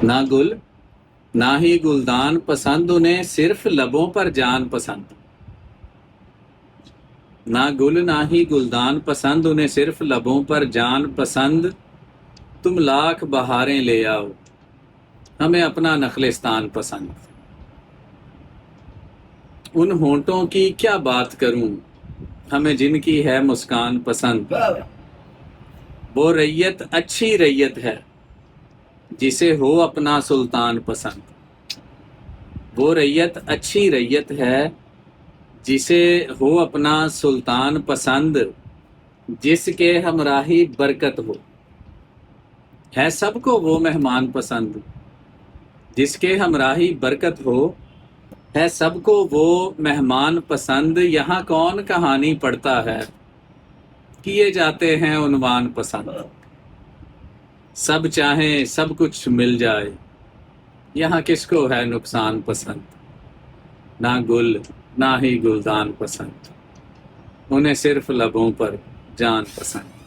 نہ گل نہ ہی گلدان پسند، انہیں صرف لبوں پر جان پسند۔ نہ گل نہ ہی گلدان پسند، انہیں صرف لبوں پر جان پسند۔ تم لاکھ بہاریں لے آؤ، ہمیں اپنا نخلستان پسند۔ ان ہونٹوں کی کیا بات کروں، ہمیں جن کی ہے مسکان پسند۔ وہ ریت اچھی ریت ہے، جسے ہو اپنا سلطان پسند۔ وہ ریت اچھی ریت ہے، جسے ہو اپنا سلطان پسند۔ جس کے ہمراہی برکت ہو، ہے سب کو وہ مہمان پسند۔ جس کے ہمراہی برکت ہو، ہے سب کو وہ مہمان پسند۔ یہاں کون کہانی پڑھتا ہے، کیے جاتے ہیں عنوان پسند۔ سب چاہیں سب کچھ مل جائے، یہاں کس کو ہے نقصان پسند۔ نہ گل نہ ہی گلدان پسند، انہیں صرف لبوں پر جان پسند۔